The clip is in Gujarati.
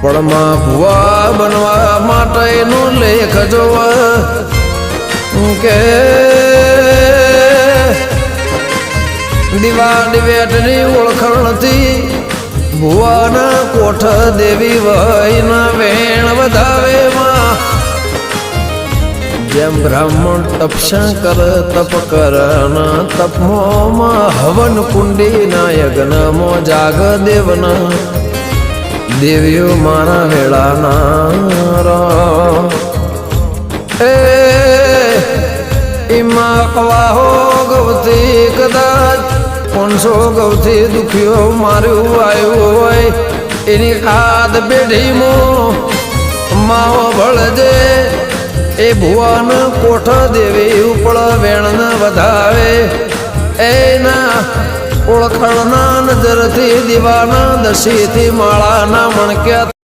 પળમાં ભુવા બનવા માટેનું લેખ જોવા કે દિવાળી વેટની ઓળખણથી ભુવાના કોઠ દેવી વયના વેણ વધાવે માં જેમ બ્રાહ્મણ તપસ્યા કર તપ કરના તપમોમાં હવન કુંડીના યજ્ઞમાં જાગ દેવના દેવીઓ મારા વેળાના એમાં કવાહો ગૌથી કદાચ 500 ગૌથી દુખ્યો માર્યું આવ્યું હોય એની ખાદ પેઢીમાં માવો ભળજે એ ભુવન કોઠ દેવી ઉપળ વેણ વધાવે એના ઓળખણના નજરથી દીવાના દશીથી માળાના મણક્યા